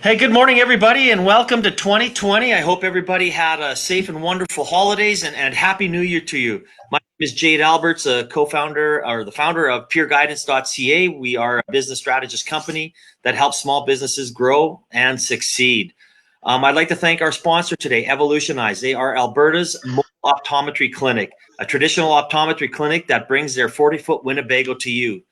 Hey, good morning, everybody, and welcome to 2020. I hope everybody had a safe and wonderful holidays and Happy New Year to you. My name is Jade Alberts, a co-founder or the founder of peerguidance.ca. We are a business strategist company that helps small businesses grow and succeed. I'd like to thank our sponsor today, Evolutionize. They are Alberta's mobile optometry clinic, a traditional optometry clinic that brings their 40-foot Winnebago to you.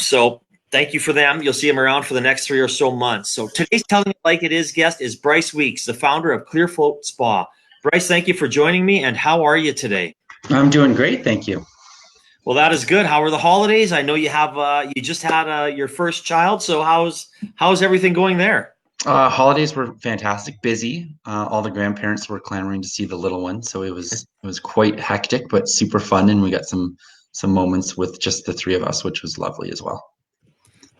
So thank you for them. You'll see them around for the next 3 or so months. So today's Telling It Like It Is guest is Bryce Weeks, the founder of Clearfloat Spa. Bryce, thank you for joining me. And how are you today? I'm doing great, thank you. Well, that is good. How are the holidays? I know you just had your first child. So how's everything going there? Holidays were fantastic, busy. All the grandparents were clamoring to see the little one, so it was quite hectic, but super fun, and we got some moments with just the three of us, which was lovely as well.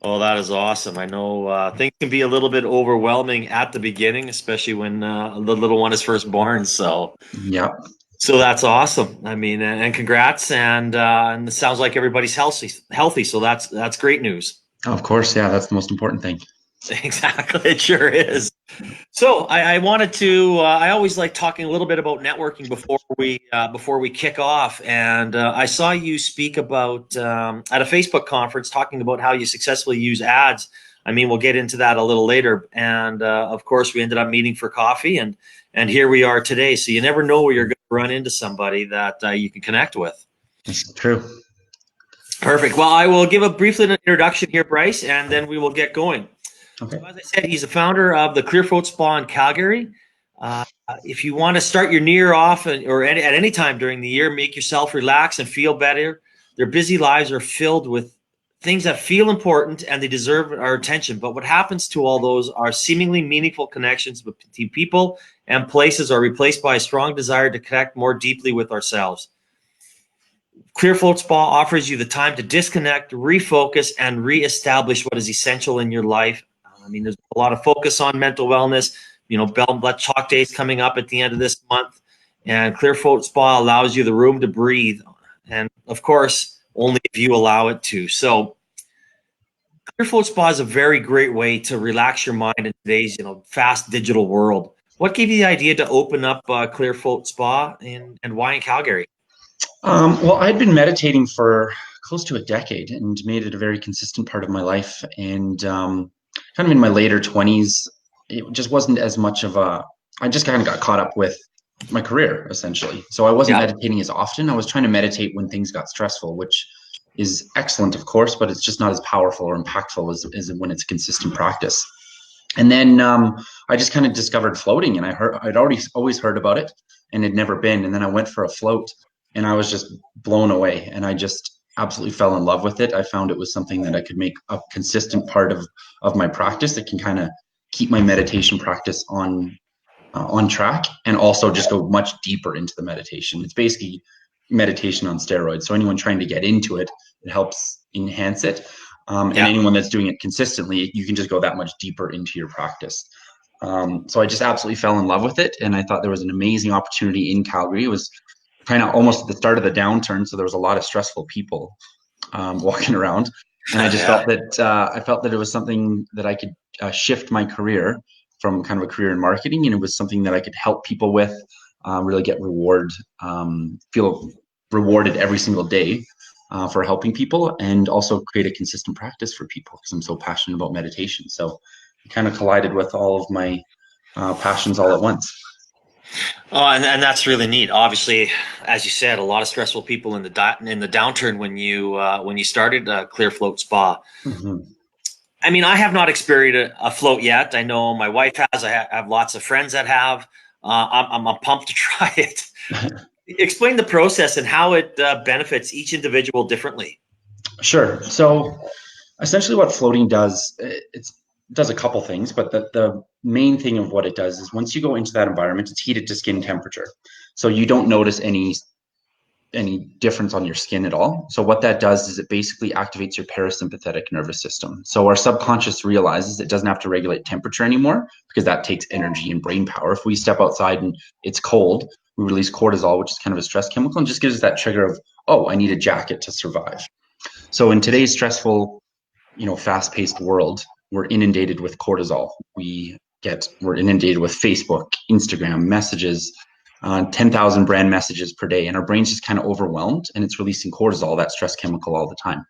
Oh, that is awesome. I know things can be a little bit overwhelming at the beginning, especially when the little one is first born. Yeah, So that's awesome. I mean, and congrats. And it sounds like everybody's healthy. So that's great news. of course, yeah, that's the most important thing. Exactly, it sure is. So I wanted to. I always like talking a little bit about networking before we kick off. And I saw you speak about at a Facebook conference talking about how you successfully use ads. I mean, we'll get into that a little later. And of course, we ended up meeting for coffee, and here we are today. So you never know where you're going to run into somebody that you can connect with. That's true. Perfect. Well, I will give a brief introduction here, Bryce, and then we will get going. Okay. So as I said, he's the founder of the Clearfloat Spa in Calgary. If you want to start your New Year off or at any time during the year, make yourself relax and feel better. Their busy lives are filled with things that feel important and they deserve our attention. But what happens to all those are seemingly meaningful connections between people and places are replaced by a strong desire to connect more deeply with ourselves. Clearfloat Spa offers you the time to disconnect, refocus, and reestablish what is essential in your life. I mean, there's a lot of focus on mental wellness. You know, Let's Talk Day is coming up at the end of this month, and Clearfloat Spa allows you the room to breathe, and of course, only if you allow it to. So, Clearfloat Spa is a very great way to relax your mind in today's fast digital world. What gave you the idea to open up Clearfloat Spa, and why in Calgary? Well, I'd been meditating for close to a decade and made it a very consistent part of my life. And kind of in my later 20s, it just wasn't as much of a, I just kind of got caught up with my career essentially. So I wasn't Yeah. meditating as often. I was trying to meditate when things got stressful, which is excellent, of course, but it's just not as powerful or impactful as when it's consistent practice. And then I just kind of discovered floating, and I'd already always heard about it and had never been. And then I went for a float, and I was just blown away, and I just absolutely fell in love with it. I found it was something that I could make a consistent part of my practice that can kind of keep my meditation practice on track, and also just go much deeper into the meditation. It's basically meditation on steroids. So anyone trying to get into it, it helps enhance it. And Yeah. anyone that's doing it consistently, you can just go that much deeper into your practice. So I just absolutely fell in love with it, and I thought there was an amazing opportunity in Calgary. It was kind of almost at the start of the downturn, so there was a lot of stressful people walking around, and I just Yeah. felt that it was something that I could shift my career from kind of a career in marketing, and it was something that I could help people with, really get feel rewarded every single day for helping people, and also create a consistent practice for people because I'm so passionate about meditation. So it kind of collided with all of my passions all at once. Oh, and that's really neat. Obviously, as you said, a lot of stressful people in the downturn when you started Clear Float Spa. Mhm. I mean, I have not experienced a float yet. I know my wife has. I have lots of friends that have. I'm pumped to try it. Explain the process and how it benefits each individual differently. Sure. So essentially what floating does, it does a couple things, but the main thing of what it does is once you go into that environment, it's heated to skin temperature. So you don't notice any difference on your skin at all. So what that does is it basically activates your parasympathetic nervous system. So our subconscious realizes it doesn't have to regulate temperature anymore because that takes energy and brain power. If we step outside and it's cold, we release cortisol, which is kind of a stress chemical, and just gives us that trigger of, oh, I need a jacket to survive. So in today's stressful, fast-paced world, we're inundated with cortisol. We're inundated with Facebook, Instagram messages, 10,000 brand messages per day, and our brain's just kind of overwhelmed, and it's releasing cortisol, that stress chemical, all the time.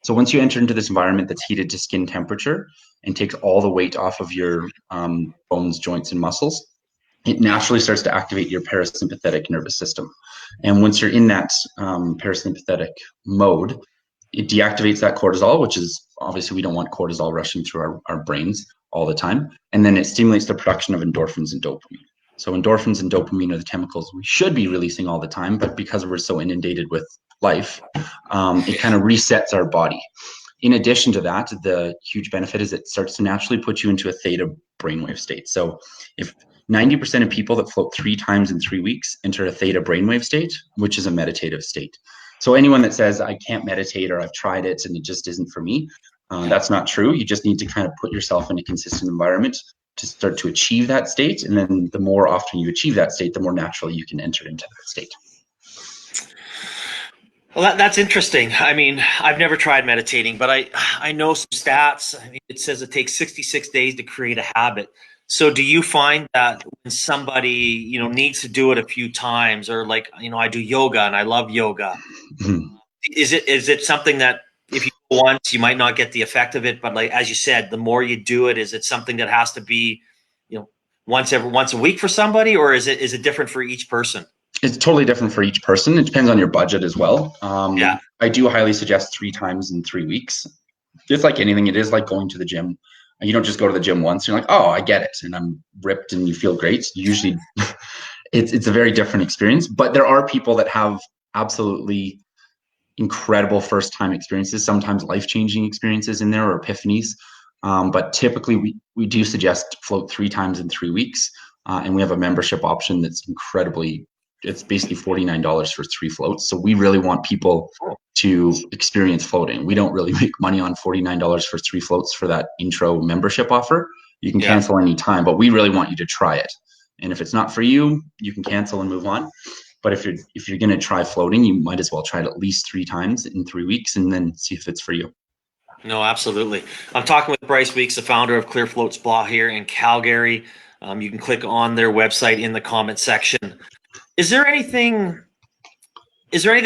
So once you enter into this environment that's heated to skin temperature and takes all the weight off of your bones, joints, and muscles, it naturally starts to activate your parasympathetic nervous system. And once you're in that parasympathetic mode, it deactivates that cortisol, which is obviously we don't want cortisol rushing through our brains all the time. And then it stimulates the production of endorphins and dopamine. So endorphins and dopamine are the chemicals we should be releasing all the time, but because we're so inundated with life, it kind of resets our body. In addition to that, the huge benefit is it starts to naturally put you into a theta brainwave state. So if 90% of people that float 3 times in 3 weeks enter a theta brainwave state, which is a meditative state. So anyone that says, I can't meditate, or I've tried it and it just isn't for me, that's not true. You just need to kind of put yourself in a consistent environment to start to achieve that state. And then the more often you achieve that state, the more naturally you can enter into that state. Well, that's interesting. I mean, I've never tried meditating, but I know some stats. I mean, it says it takes 66 days to create a habit. So do you find that when somebody, needs to do it a few times, or like, I do yoga and I love yoga. Mhm. Is it something that if you go once, you might not get the effect of it, but like, as you said, the more you do it, is it something that has to be, once a week for somebody, or is it different for each person? It's totally different for each person. It depends on your budget as well. Yeah. I do highly suggest 3 times in 3 weeks. It's like anything. It is like going to the gym. You don't just go to the gym once. You're like, oh, I get it, and I'm ripped, and you feel great. Usually, it's a very different experience. But there are people that have absolutely incredible first time experiences, sometimes life changing experiences in there, or epiphanies. But typically, we do suggest float 3 times in 3 weeks, and we have a membership option that's incredibly. It's basically $49 for 3 floats. So we really want people to experience floating. We don't really make money on $49 for 3 floats for that intro membership offer. You can cancel any time, but we really want you to try it. And if it's not for you, you can cancel and move on. But if you're going to try floating, you might as well try it at least 3 times in 3 weeks and then see if it's for you. No, absolutely. I'm talking with Bryce Weeks, the founder of Clear Float Spa here in Calgary. You can click on their website in the comment section. Is there anything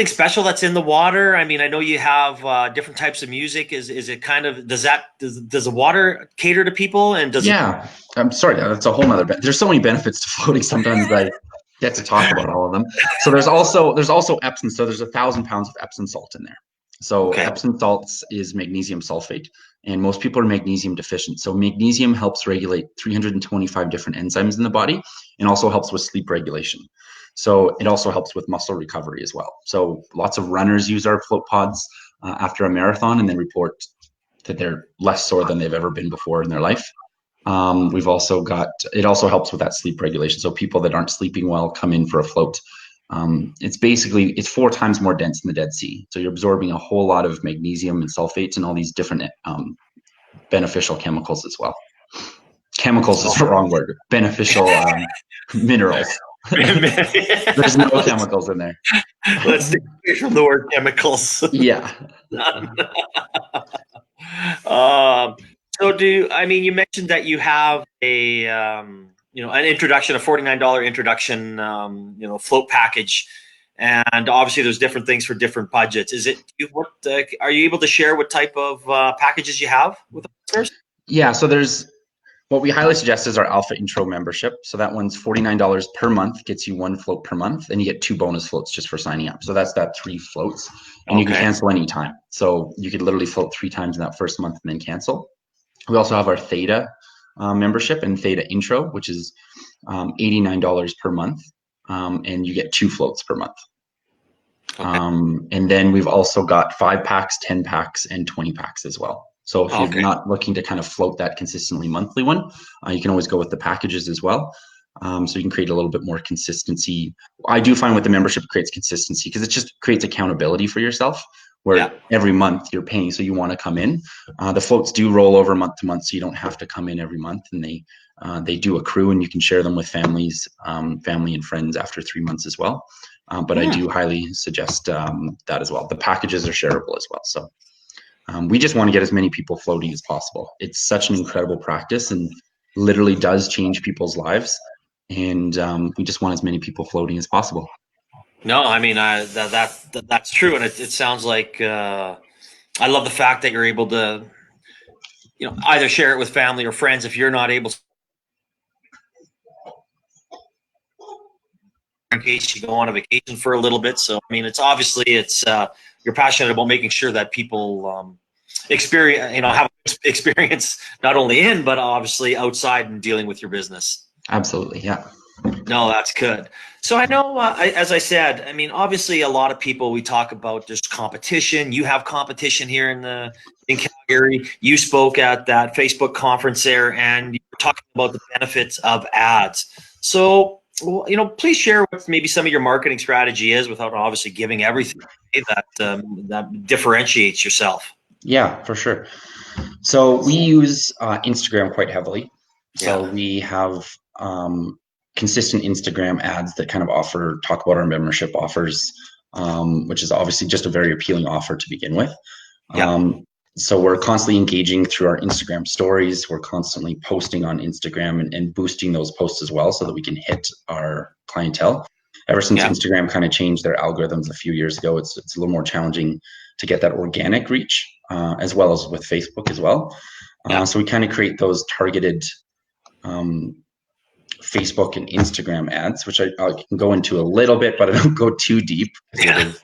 special that's in the water? I mean, I know you have different types of music. Is it kind of, does the water cater to people? And does Yeah, I'm sorry, that's a whole nother. There's so many benefits to floating. Sometimes I get to talk about all of them. So there's also Epsom. So there's 1,000 pounds of Epsom salt in there. So Okay. Epsom salts is magnesium sulfate, and most people are magnesium deficient. So magnesium helps regulate 325 different enzymes in the body, and also helps with sleep regulation. So it also helps with muscle recovery as well. So lots of runners use our float pods after a marathon, and then report that they're less sore than they've ever been before in their life. We've also got, it also helps with that sleep regulation. So people that aren't sleeping well come in for a float. It's 4 times more dense than the Dead Sea. So you're absorbing a whole lot of magnesium and sulfates and all these different beneficial chemicals as well. Chemicals is the wrong word. Beneficial minerals. There's no chemicals in there. Let's stay away from the word chemicals. Yeah. So you mentioned that you have an introduction, a $49 introduction, float package, and obviously there's different things for different budgets. Are you able to share what type of packages you have with listeners? Yeah. So what we highly suggest is our Alpha Intro membership. So that one's $49 per month, gets you 1 float per month, and you get 2 bonus floats just for signing up. So that's that 3 floats, and you can cancel anytime. So you could literally float 3 times in that first month and then cancel. We also have our Theta membership and Theta Intro, which is $89 per month, and you get 2 floats per month. Okay. And then we've also got 5 packs, 10 packs, and 20 packs as well. So if you're not looking to kind of float that consistently monthly one, you can always go with the packages as well. So you can create a little bit more consistency. I do find with the membership creates consistency because it just creates accountability for yourself, where every month you're paying, so you want to come in. The floats do roll over month to month, so you don't have to come in every month, and they do accrue, and you can share them with family and friends after 3 months as well. But I do highly suggest that as well. The packages are shareable as well. So We just want to get as many people floating as possible. It's such an incredible practice and literally does change people's lives. And we just want as many people floating as possible. No, I mean that's true, and it sounds like I love the fact that you're able to, either share it with family or friends if you're not able to, in case you go on a vacation for a little bit. So I mean, it's you're passionate about making sure that people experience, have experience not only in but obviously outside and dealing with your business. Absolutely, yeah. No, that's good. So I know, as I said, I mean, obviously, a lot of people, we talk about there's competition. You have competition here in Calgary. You spoke at that Facebook conference there, and you were talking about the benefits of ads. So, please share what maybe some of your marketing strategy is, without obviously giving everything that differentiates yourself. Yeah, for sure. So we use Instagram quite heavily. So Yeah, we have consistent Instagram ads that kind of talk about our membership offers, which is obviously just a very appealing offer to begin with. yeah, So we're constantly engaging through our Instagram stories. We're constantly posting on Instagram and boosting those posts as well so that we can hit our clientele. Ever since yeah, Instagram kind of changed their algorithms a few years ago, it's a little more challenging to get that organic reach, as well as with Facebook as well. yeah, So we kind of create those targeted um, Facebook and Instagram ads, which I can go into a little bit, but I don't go too deep because it yeah. is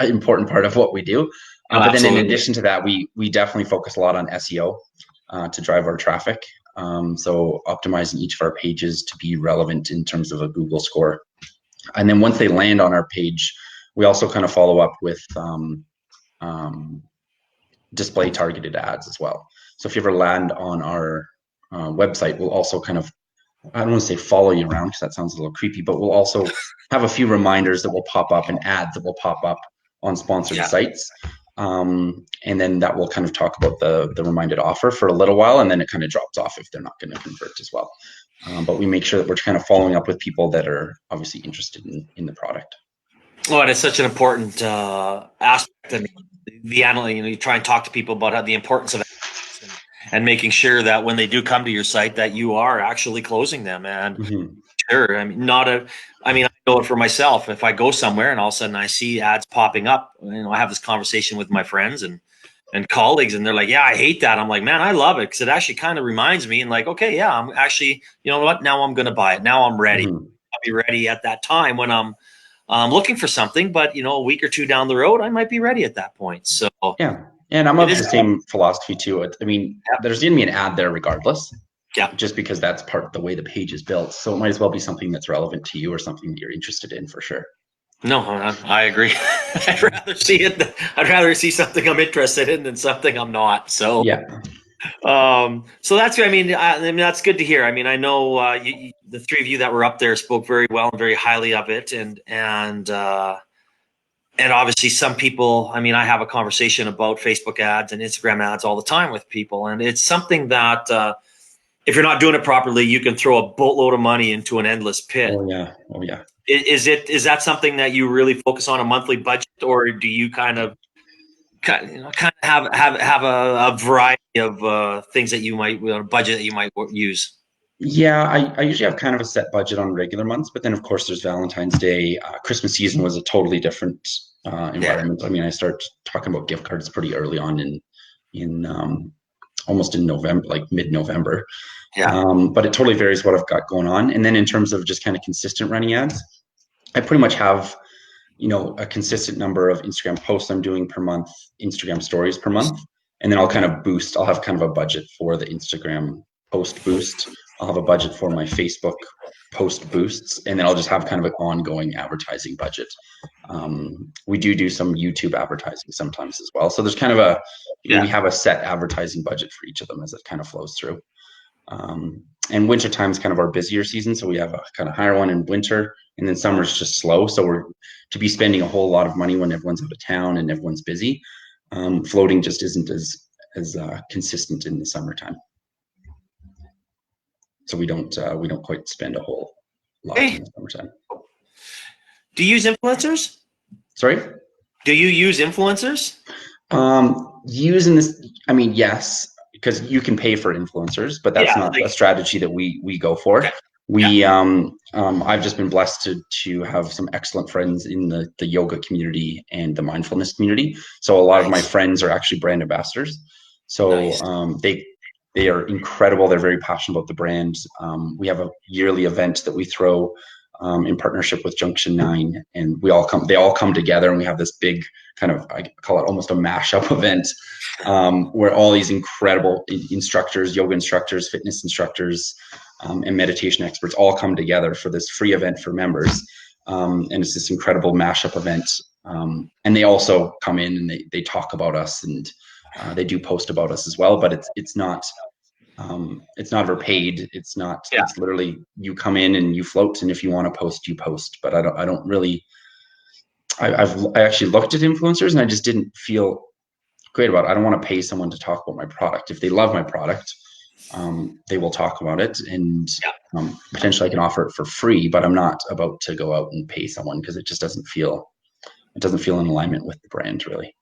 an important part of what we do. No, But then in absolutely. addition to that, we definitely focus a lot on SEO to drive our traffic. So optimizing each of our pages to be relevant in terms of a Google score. And then once they land on our page, we also kind of follow up with um, display targeted ads as well. So if you ever land on our website, we'll also kind of, I don't want to say follow you around because that sounds a little creepy, but we'll also have a few reminders that will pop up and ads that will pop up on sponsored Yeah. sites. And then that will kind of talk about the reminded offer for a little while, and then it kind of drops off if they're not going to convert as well. But we make sure that we're kind of following up with people that are obviously interested in the product. Oh, and it's such an important aspect. I mean, the analyst, you try and talk to people about the importance of analytics, and making sure that when they do come to your site, that you are actually closing them. And Mm-hmm. sure, I mean, I know it for myself. If I go somewhere and all of a sudden I see ads popping up, I have this conversation with my friends and colleagues, and they're like, "Yeah, I hate that." I'm like, "Man, I love it because it actually kind of reminds me." And like, okay, yeah, I'm actually, you know what? Now I'm going to buy it. Now I'm ready. Mm-hmm. I'll be ready at that time when I'm looking for something. But a week or two down the road, I might be ready at that point. So Yeah. And I'm it of is. the same philosophy too. I mean, Yeah, there's going to be an ad there regardless, yeah. just because that's part of the way the page is built. So it might as well be something that's relevant to you or something that you're interested in for sure. No, I agree. I'd rather see it. I'd rather see something I'm interested in than something I'm not. So. Yeah. So that's, I mean, that's good to hear. I mean, I know the three of you that were up there spoke very well and very highly of it, and obviously some people. I mean, I have a conversation about Facebook ads and Instagram ads all the time with people, and it's something that if you're not doing it properly, you can throw a boatload of money into an endless pit. Oh yeah. Oh yeah. Is that something that you really focus on a monthly budget, or do you kind of have a variety of things that you might budget that you might use? Yeah, I usually have kind of a set budget on regular months, but then of course there's Valentine's Day. Christmas season was a totally different Yeah, environment. I mean, I start talking about gift cards pretty early on in almost in November, like mid-November. yeah, But it totally varies what I've got going on. And then in terms of just kind of consistent running ads, I pretty much have, a consistent number of Instagram posts I'm doing per month, Instagram stories per month. And then I'll kind of boost, I'll have kind of a budget for the Instagram post boost. I'll have a budget for my Facebook post boosts, and then I'll just have kind of an ongoing advertising budget. We do some YouTube advertising sometimes as well. So there's kind of we yeah. have a set advertising budget for each of them as it kind of flows through. And winter time is kind of our busier season, so we have a kind of higher one in winter, and then summer's just slow. So we're to be spending a whole lot of money when everyone's out of town and everyone's busy. Floating just isn't as consistent in the summertime, so we don't quite spend a whole lot Hey, in the summertime. do you use influencers? Sorry. Do you use influencers? using this, I mean, yes, because you can pay for influencers, but that's Yeah, not a like, strategy that we go okay. for. Yeah, I've just been blessed to have some excellent friends in the yoga community and the mindfulness community. So a lot of my nice, friends are actually brand ambassadors. So nice. they are incredible. They're very passionate about the brand. We have a yearly event that we throw in partnership with Junction 9, and they all come together, and we have this big kind of, I call it almost a mashup event, where all these incredible instructors, yoga instructors, fitness instructors, and meditation experts all come together for this free event for members. And it's this incredible mashup event. And they also come in and they talk about us, and they do post about us as well, but it's not ever paid. It's not, Yeah. it's literally you come in and you float. And if you want to post, you post, but I don't really, I actually looked at influencers and I just didn't feel great about it. I don't want to pay someone to talk about my product. If they love my product, they will talk about it, and Yeah. potentially I can offer it for free, but I'm not about to go out and pay someone because it just it doesn't feel in alignment with the brand really.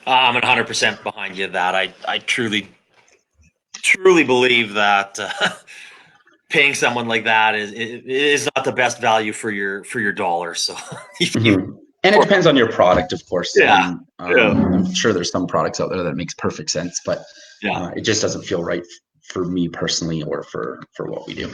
I'm 100% behind you. That I truly believe that paying someone like that is not the best value for your dollar. So, you, Mm-hmm. And it depends on your product, of course. yeah, yeah, I'm sure there's some products out there that makes perfect sense, but yeah. it just doesn't feel right for me personally or for what we do.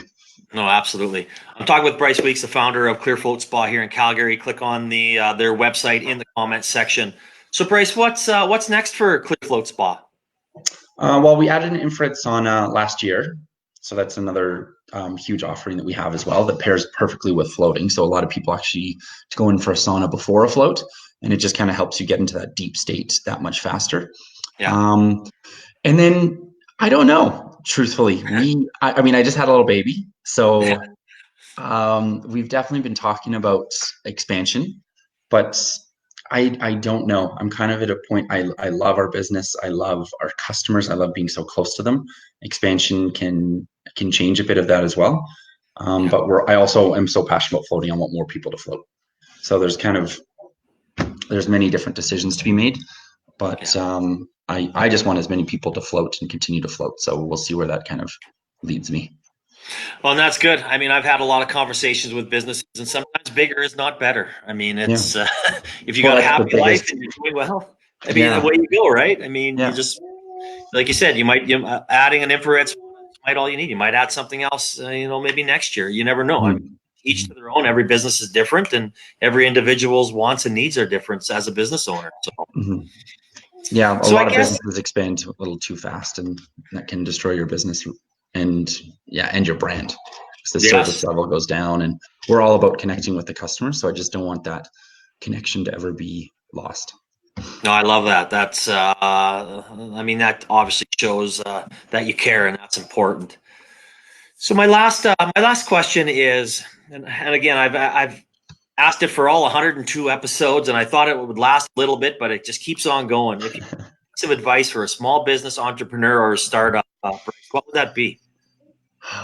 No, absolutely. I'm talking with Bryce Weeks, the founder of Clear Float Spa here in Calgary. Click on their website in the comments section. So, Bryce, what's next for Clear Float Spa? Well, we added an infrared sauna last year. So that's another huge offering that we have as well that pairs perfectly with floating. So a lot of people actually go in for a sauna before a float, and it just kind of helps you get into that deep state that much faster. Yeah, Um, and then I don't know, truthfully, I mean, I just had a little baby. So we've definitely been talking about expansion, but I don't know. I'm kind of at a point. I love our business. I love our customers. I love being so close to them. Expansion can change a bit of that as well. yeah, But I also am so passionate about floating. I want more people to float. So there's many different decisions to be made. But yeah. I just want as many people to float and continue to float. So we'll see where that kind of leads me. Well, and that's good. I mean, I've had a lot of conversations with businesses, and sometimes bigger is not better. I mean, Yeah. it's if you Well, got a that's the happy life biggest. and you're doing well, I mean, Yeah. away you go, right? I mean, you Yeah. just like you said, adding an infrared might all you need. You might add something else, maybe next year. You never know. I mean, Mhm. each to their own. Every business is different, and every individual's wants and needs are different as a business owner. Mhm. Yeah, a So I lot of guess businesses expand a little too fast, and that can destroy your business and yeah, and your brand. 'Cause the service yes. level goes down, and we're all about connecting with the customer. So I just don't want that connection to ever be lost. No, I love that. That's, I mean, that obviously shows that you care, and that's important. So my last question is, and again, I've asked it for all 102 episodes, and I thought it would last a little bit, but it just keeps on going. If you have some advice for a small business entrepreneur or a startup, Bryce, what would that be?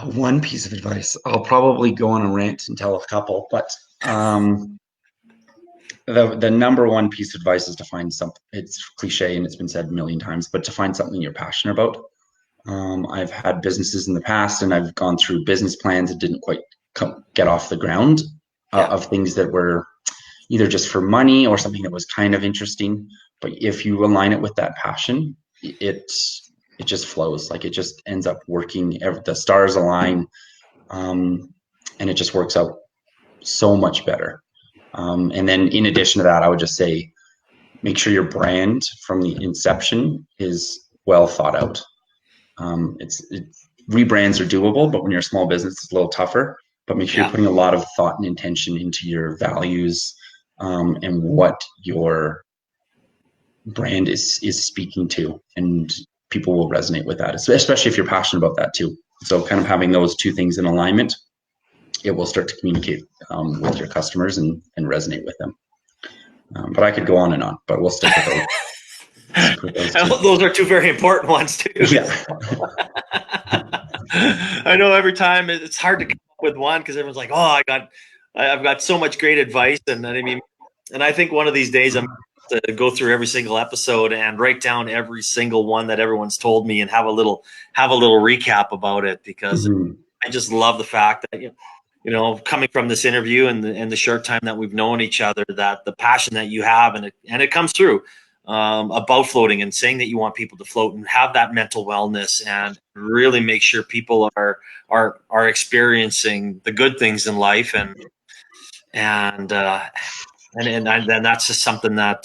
One piece of advice, I'll probably go on a rant and tell a couple, but um, the number one piece of advice is to find something. It's cliche and it's been said a million times, but to find something you're passionate about. I've had businesses in the past, and I've gone through business plans that didn't quite get off the ground, Yeah, of things that were either just for money or something that was kind of interesting. But if you align it with that passion, it it just flows. Like it just ends up working. The stars align, um, and it just works out so much better. And then in addition to that, I would just say make sure your brand from the inception is well thought out. Rebrands are doable, but when you're a small business, it's a little tougher. But make sure you're yeah. putting a lot of thought and intention into your values, and what your brand is speaking to, and people will resonate with that, especially if you're passionate about that too. So, kind of having those two things in alignment, it will start to communicate with your customers and resonate with them. But I could go on and on, but we'll stick with those. Stick with those two. Those are two very important ones too. Yeah. I know every time it's hard to come up with one because everyone's like, "Oh, I've got so much great advice," and I mean, and I think one of these days to go through every single episode and write down every single one that everyone's told me and have a little recap about it, because I just love the fact that, coming from this interview and the short time that we've known each other, that the passion that you have, and it comes through about floating, and saying that you want people to float and have that mental wellness, and really make sure people are experiencing the good things in life, and that's just something that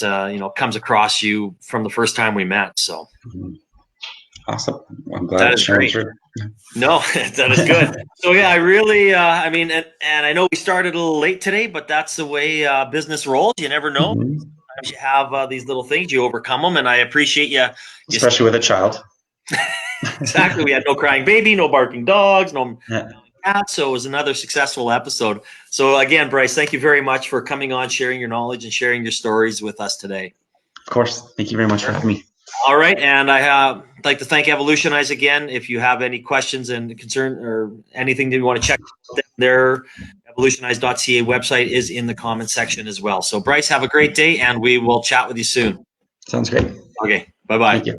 comes across you from the first time we met. So awesome. I'm glad that is great. No, that is good. So yeah, I really, and I know we started a little late today, but that's the way business rolls. You never know. Sometimes you have these little things, you overcome them, and I appreciate you. Especially with a child. Exactly. We had no crying baby, no barking dogs, no cats. So it was another successful episode. So again, Bryce, thank you very much for coming on, sharing your knowledge and sharing your stories with us today. Of course. Thank you very much for having me. All right. And I'd like to thank Evolutionize again. If you have any questions and concern or anything that you want to check out, their evolutionize.ca website is in the comment section as well. So Bryce, have a great day, and we will chat with you soon. Sounds great. Okay. Bye-bye. Thank you.